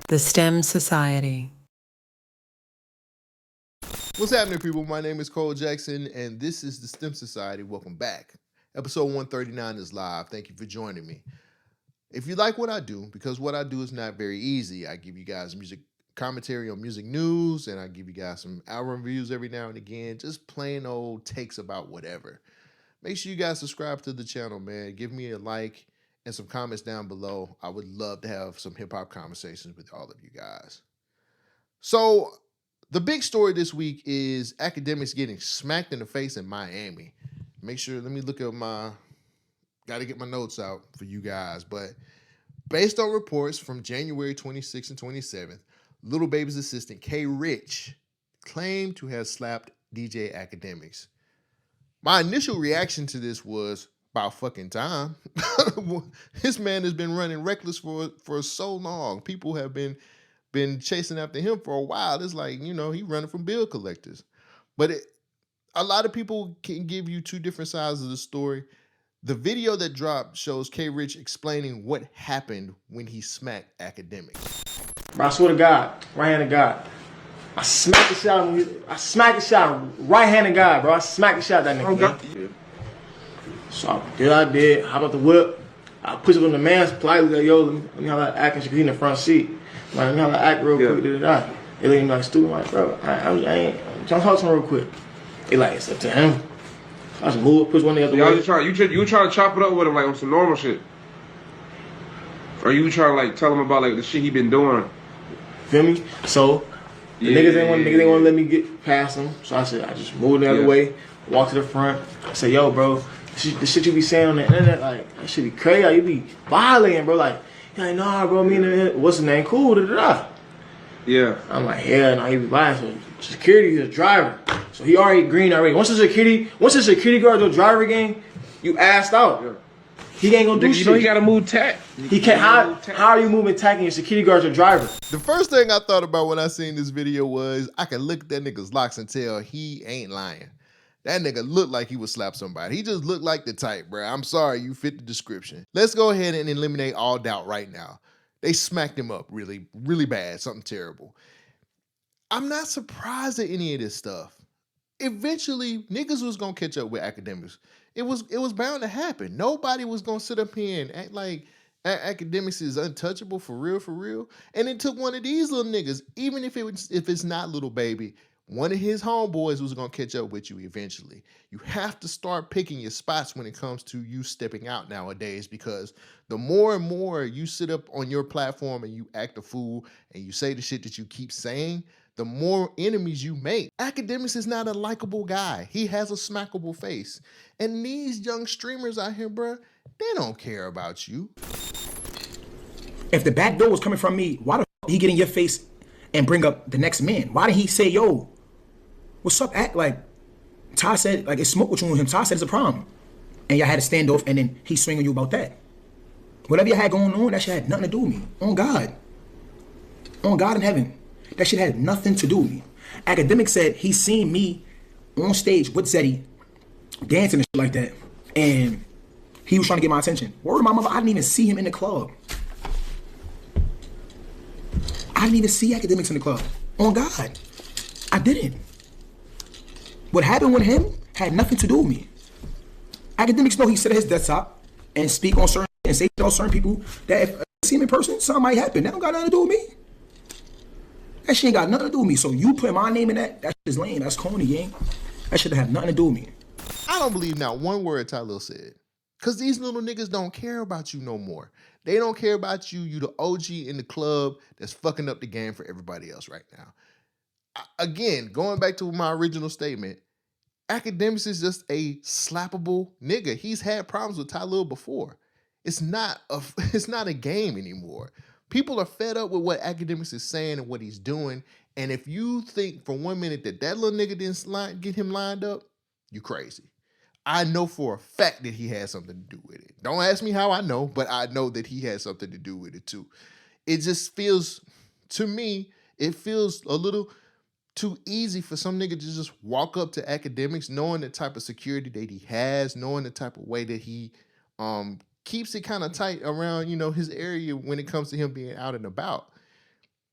The STEM Society. What's happening, people? My name is Cole Jackson, and this is the STEM Society. Welcome back. Episode 139 is live. Thank you for joining me. If you like what I do, because what I do is not very easy, I give you guys music commentary on music news, and I give you guys some album reviews every now and again, just plain old takes about whatever. Make sure you guys subscribe to the channel, man. Give me a like and some comments down below. I would love to have some hip-hop conversations with all of you guys. So, the big story this week is Akademiks getting smacked in the face in Miami. Let me look at got to get my notes out for you guys. But based on reports from January 26th and 27th, Lil Baby's assistant, K. Rich, claimed to have slapped DJ Akademiks. My initial reaction to this was, about fucking time. This man has been running reckless for so long. People have been chasing after him for a while. It's like, he running from bill collectors. But a lot of people can give you two different sides of the story. The video that dropped shows K. Rich explaining what happened when he smacked Akademiks. Bro, I swear to God, right hand of God. I smacked the shot, right hand of God, bro. I smacked the shot that nigga. Okay. So I did, hop up the whip. I pushed up on the man's politely, like, yo, let me have that acting, because he in the front seat. Like, let me have that act real quick, They look at me like stupid, like, bro, I ain't, I'm trying to talk to him real quick. They like, it's up to him. I just move, push one nigga out the way. You trying to chop it up with him, like, on some normal shit? Or you trying to, like, tell him about, like, the shit he been doing? Feel me? So, the niggas ain't want to let me get past him. So I said, I just moved the other way, walked to the front. I said, yo, bro, the shit you be saying on the internet, like, that shit be crazy. You be violating, bro. Like, nah, bro, me and what's his name? Cool, da-da-da. Yeah. I'm like, yeah, no, he be lying. So security is a driver. So he already green already. Once the security guard do driver game, you asked out. Yeah. He ain't gonna do shit. You know he gotta move tack. He can't. How are you moving tack and your security guard's a driver? The first thing I thought about when I seen this video was I can look at that nigga's locks and tell he ain't lying. That nigga looked like he would slap somebody. He just looked like the type, bro. I'm sorry, you fit the description. Let's go ahead and eliminate all doubt right now. They smacked him up really, really bad, something terrible. I'm not surprised at any of this stuff. Eventually, niggas was gonna catch up with Akademiks. It was bound to happen. Nobody was gonna sit up here and act like Akademiks is untouchable for real. And it took one of these little niggas, even if it's not Lil Baby, one of his homeboys was gonna catch up with you eventually. You have to start picking your spots when it comes to you stepping out nowadays, because the more and more you sit up on your platform and you act a fool and you say the shit that you keep saying, the more enemies you make. Akademiks is not a likable guy. He has a smackable face. And these young streamers out here, bro, they don't care about you. If the back door was coming from me, why the f he get in your face and bring up the next man? Why didn't he say, yo, what's up, act like Ty said, like, it's smoke with you and him. Ty said it's a problem. And y'all had a standoff and then he swing on you about that. Whatever you had going on, that shit had nothing to do with me. On God. On God in heaven. That shit had nothing to do with me. Akademiks said he seen me on stage with Zeddy dancing and shit like that. And he was trying to get my attention. Word to my mother, I didn't even see him in the club. I didn't even see Akademiks in the club. On God. I didn't. What happened with him had nothing to do with me. Akademiks know he sit at his desktop and speak on certain and say to certain people that if I see him in person, something might happen. That don't got nothing to do with me. That shit ain't got nothing to do with me. So you put my name in that shit is lame. That's corny, gang. That shit have nothing to do with me. I don't believe not one word Ty Lil said. Because these little niggas don't care about you no more. They don't care about you. You the OG in the club that's fucking up the game for everybody else right now. Again, going back to my original statement, Akademiks is just a slappable nigga. He's had problems with Ty Lil before. It's not a game anymore. People are fed up with what Akademiks is saying and what he's doing. And if you think for 1 minute that little nigga didn't get him lined up, you crazy. I know for a fact that he had something to do with it. Don't ask me how I know, but I know that he had something to do with it too. It just feels, to me, it feels a little too easy for some nigga to just walk up to Akademiks knowing the type of security that he has, knowing the type of way that he keeps it kind of tight around, his area when it comes to him being out and about.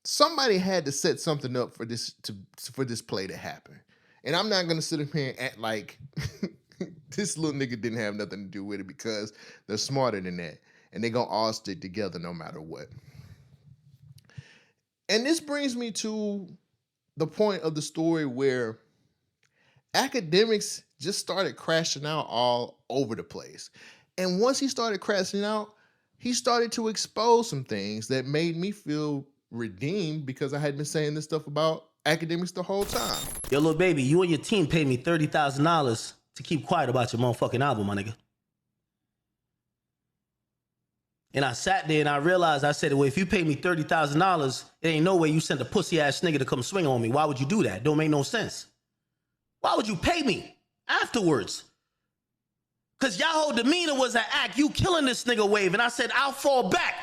somebody had to set something up for this play to happen. And I'm not gonna sit up here and act like this little nigga didn't have nothing to do with it, because they're smarter than that. And they're gonna all stick together no matter what. And this brings me to the point of the story where Akademiks just started crashing out all over the place. And once he started crashing out, he started to expose some things that made me feel redeemed, because I had been saying this stuff about Akademiks the whole time. Yo, little baby, you and your team paid me $30,000 to keep quiet about your motherfucking album, my nigga. And I sat there and I realized, I said, well, if you pay me $30,000, it ain't no way you sent a pussy ass nigga to come swing on me. Why would you do that? Don't make no sense. Why would you pay me afterwards? Because y'all whole demeanor was an act. You killing this nigga wave. And I said, I'll fall back.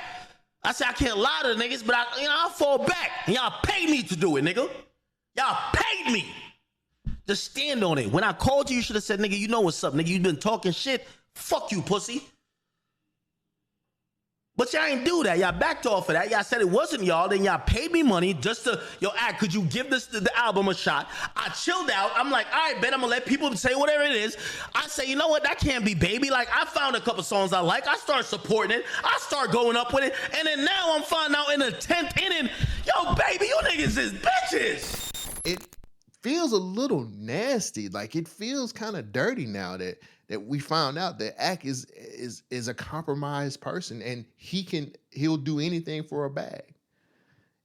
I said, I can't lie to the niggas, but I'll fall back. And y'all paid me to do it, nigga. Y'all paid me. Just stand on it. When I called you, you should have said, nigga, you know what's up, nigga. You been talking shit. Fuck you, pussy. But y'all ain't do that. Y'all backed off of that. Y'all said it wasn't y'all. Then y'all paid me money just to, act, could you give the album a shot? I chilled out. I'm like, all right, bet I'm going to let people say whatever it is. I say, you know what? That can't be, baby. Like, I found a couple songs I like. I start supporting it. I start going up with it. And then now I'm finding out in the 10th inning, yo, baby, you niggas is bitches. It feels a little nasty. Like, it feels kind of dirty now that we found out that Ak is a compromised person, and he'll do anything for a bag.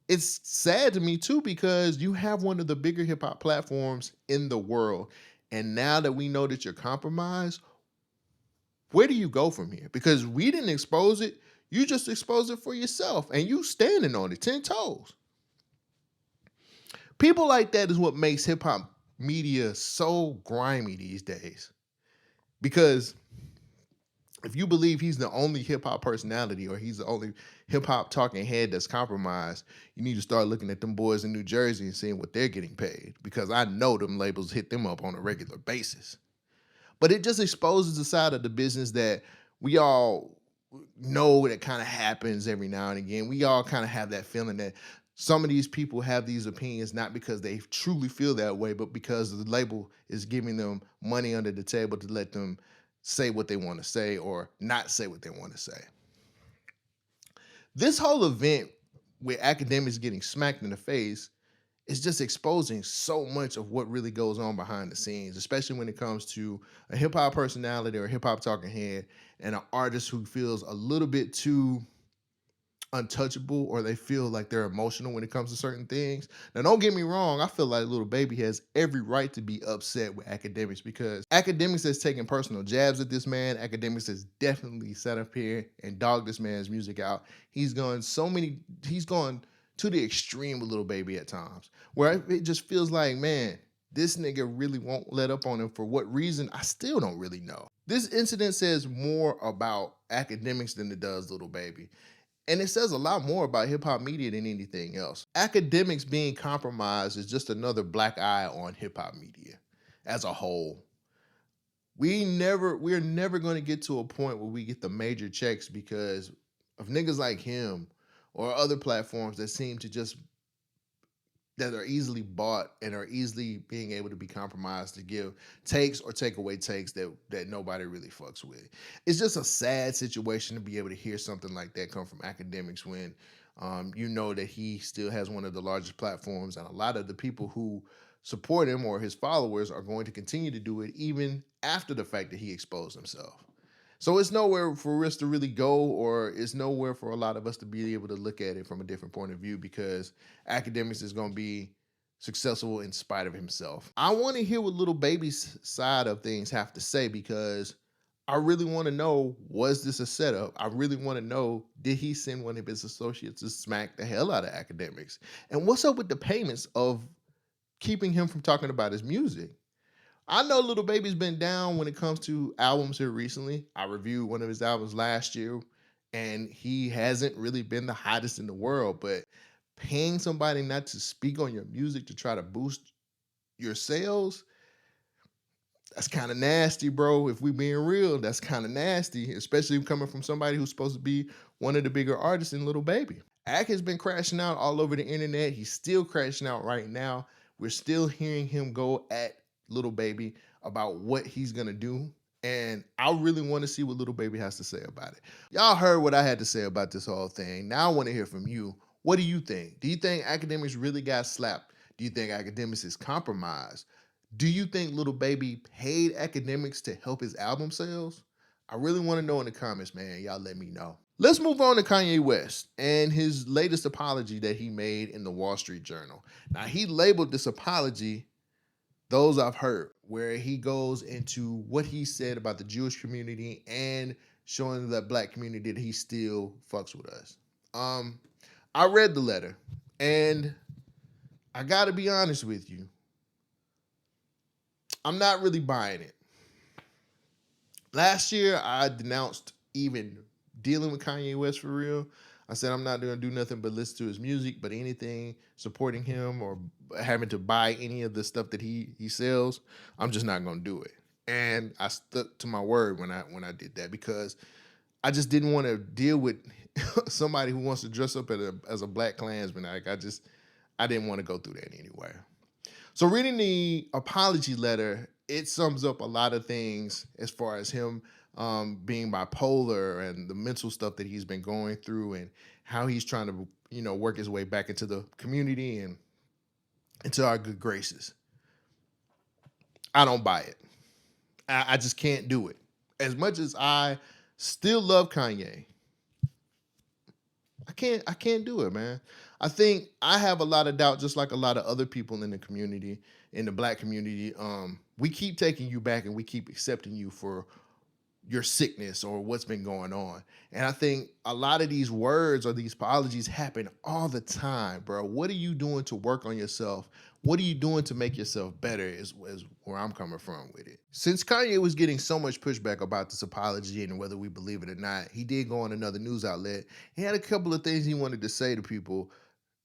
It's sad to me too, because you have one of the bigger hip hop platforms in the world, and now that we know that you're compromised, where do you go from here? Because we didn't expose it, you just exposed it for yourself, and you standing on it 10 toes. People like that is what makes hip hop media so grimy these days. Because if you believe he's the only hip hop personality, or he's the only hip hop talking head that's compromised, you need to start looking at them boys in New Jersey and seeing what they're getting paid. Because I know them labels hit them up on a regular basis. But it just exposes the side of the business that we all know that kind of happens every now and again. We all kind of have that feeling that some of these people have these opinions not because they truly feel that way, but because the label is giving them money under the table to let them say what they want to say or not say what they want to say. This whole event with Akademiks getting smacked in the face is just exposing so much of what really goes on behind the scenes, especially when it comes to a hip-hop personality or a hip-hop talking head and an artist who feels a little bit too untouchable, or they feel like they're emotional when it comes to certain things. Now, don't get me wrong, I feel like Lil Baby has every right to be upset with Akademiks, because Akademiks has taken personal jabs at this man. Akademiks has definitely sat up here and dogged this man's music out. He's gone to the extreme with Lil Baby at times, where it just feels like, man, this nigga really won't let up on him. For what reason, I still don't really know. This incident says more about Akademiks than it does Lil Baby. And it says a lot more about hip-hop media than anything else. Akademiks being compromised is just another black eye on hip-hop media as a whole. We're never going to get to a point where we get the major checks because of niggas like him or other platforms that seem to just, that are easily bought and are easily being able to be compromised to give takes or take away takes that nobody really fucks with. It's just a sad situation to be able to hear something like that come from Akademiks when you know that he still has one of the largest platforms, and a lot of the people who support him or his followers are going to continue to do it even after the fact that he exposed himself. So it's nowhere for us to really go, or it's nowhere for a lot of us to be able to look at it from a different point of view, because Akademiks is going to be successful in spite of himself. I want to hear what Lil Baby's side of things have to say, because I really want to know, was this a setup? I really want to know, did he send one of his associates to smack the hell out of Akademiks? And what's up with the payments of keeping him from talking about his music? I know Lil Baby's been down when it comes to albums here recently. I reviewed one of his albums last year, and he hasn't really been the hottest in the world, but paying somebody not to speak on your music to try to boost your sales, That's kind of nasty, bro. If we being real, that's kind of nasty, especially coming from somebody who's supposed to be one of the bigger artists in Lil Baby. Ak has been crashing out all over the internet. He's still crashing out right now. We're still hearing him go at Lil Baby about what he's gonna do. And I really want to see what Lil Baby has to say about it. Y'all heard what I had to say about this whole thing. Now I want to hear from you. What do you think? Do you think Akademiks really got slapped? Do you think Akademiks is compromised? Do you think Lil Baby paid Akademiks to help his album sales? I really want to know in the comments, man. Y'all let me know. Let's move on to Kanye West and his latest apology that he made in the Wall Street Journal. Now, he labeled this apology, those I've heard, where he goes into what he said about the Jewish community and showing the black community that he still fucks with us. I read the letter, and I gotta be honest with you. I'm not really buying it. Last year, I denounced even dealing with Kanye West for real. I said I'm not going to do nothing but listen to his music, but anything supporting him or having to buy any of the stuff that he sells, I'm just not going to do it. And I stuck to my word when I did that, because I just didn't want to deal with somebody who wants to dress up as a black Klansman. Like I didn't want to go through that anyway. So reading the apology letter, it sums up a lot of things as far as him being bipolar and the mental stuff that he's been going through and how he's trying to, work his way back into the community and into our good graces. I don't buy it. I just can't do it. As much as I still love Kanye, I can't do it, man. I think I have a lot of doubt, just like a lot of other people in the community, in the black community. We keep taking you back and we keep accepting you for your sickness or what's been going on. And I think a lot of these words or these apologies happen all the time, bro. What are you doing to work on yourself? What are you doing to make yourself better is where I'm coming from with it. Since Kanye was getting so much pushback about this apology and whether we believe it or not, he did go on another news outlet. He had a couple of things he wanted to say to people,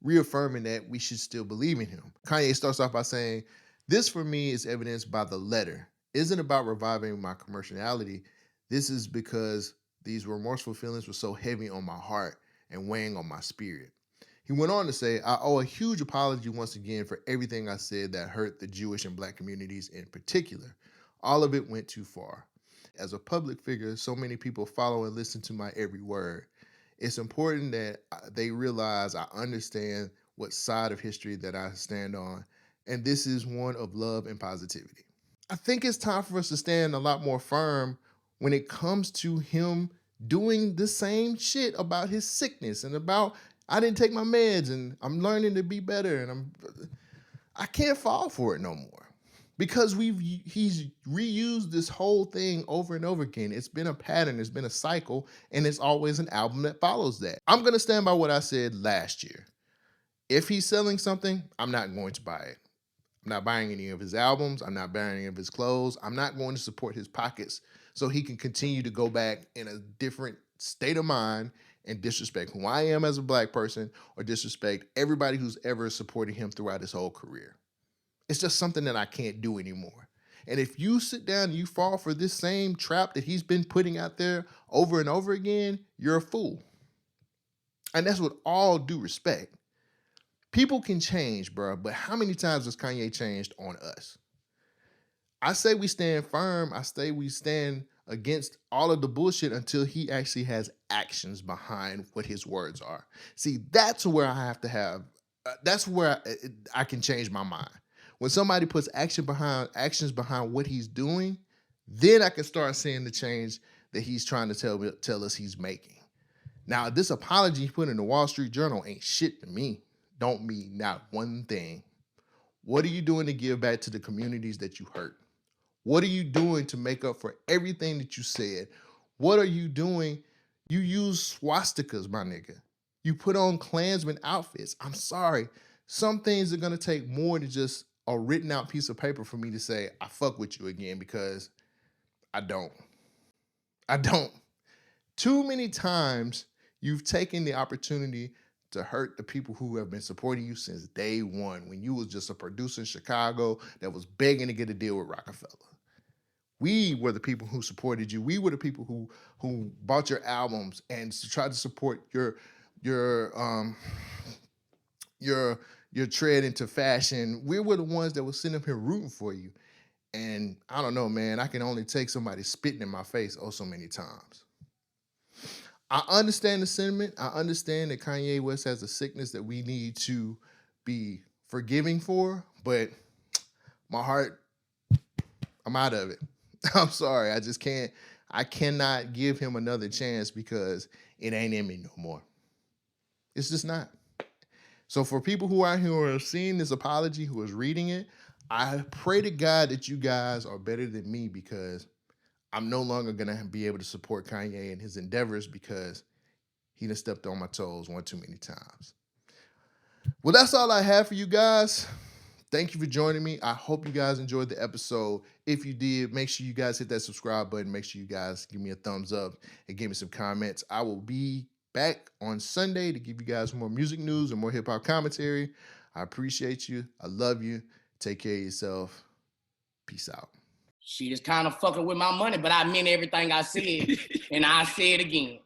reaffirming that we should still believe in him. Kanye starts off by saying, "This for me is evidenced by the letter. Isn't about reviving my commerciality. This is because these remorseful feelings were so heavy on my heart and weighing on my spirit." He went on to say, "I owe a huge apology once again for everything I said that hurt the Jewish and black communities in particular. All of it went too far. As a public figure, so many people follow and listen to my every word. It's important that they realize I understand what side of history that I stand on, and this is one of love and positivity." I think it's time for us to stand a lot more firm when it comes to him doing the same shit about his sickness and about, I didn't take my meds and I'm learning to be better, and I can't fall for it no more, because he's reused this whole thing over and over again. It's been a pattern, it's been a cycle, and it's always an album that follows that. I'm gonna stand by what I said last year. If he's selling something, I'm not going to buy it. I'm not buying any of his albums. I'm not buying any of his clothes. I'm not going to support his pockets so he can continue to go back in a different state of mind and disrespect who I am as a black person or disrespect everybody who's ever supported him throughout his whole career. It's just something that I can't do anymore. And if you sit down and you fall for this same trap that he's been putting out there over and over again, you're a fool. And that's with all due respect. People can change, bro, but how many times has Kanye changed on us? I say we stand firm. I say we stand against all of the bullshit until he actually has actions behind what his words are. See, that's where I have to have, that's where I can change my mind. When somebody puts actions behind what he's doing, then I can start seeing the change that he's trying to tell us he's making. Now, this apology he put in the Wall Street Journal ain't shit to me. Don't mean not one thing. What are you doing to give back to the communities that you hurt? What are you doing to make up for everything that you said? What are you doing? You use swastikas, my nigga. You put on Klansman outfits. I'm sorry. Some things are going to take more than just a written out piece of paper for me to say, I fuck with you again, because I don't. I don't. Too many times you've taken the opportunity to hurt the people who have been supporting you since day one, when you was just a producer in Chicago that was begging to get a deal with Rockefeller. We were the people who supported you. We were the people who bought your albums and tried to support your tread into fashion. We were the ones that were sitting up here rooting for you. And I don't know, man, I can only take somebody spitting in my face so many times. I understand the sentiment. I understand that Kanye West has a sickness that we need to be forgiving for, but my heart, I'm out of it. I'm sorry. I just can't. I cannot give him another chance because it ain't in me no more. It's just not. So for people who are here who are seeing this apology, who is reading it, I pray to God that you guys are better than me because I'm no longer going to be able to support Kanye and his endeavors because he done stepped on my toes one too many times. Well, that's all I have for you guys. Thank you for joining me. I hope you guys enjoyed the episode. If you did, make sure you guys hit that subscribe button. Make sure you guys give me a thumbs up and give me some comments. I will be back on Sunday to give you guys more music news and more hip-hop commentary. I appreciate you. I love you. Take care of yourself. Peace out. She is kind of fucking with my money, but I meant everything I said, and I say it again.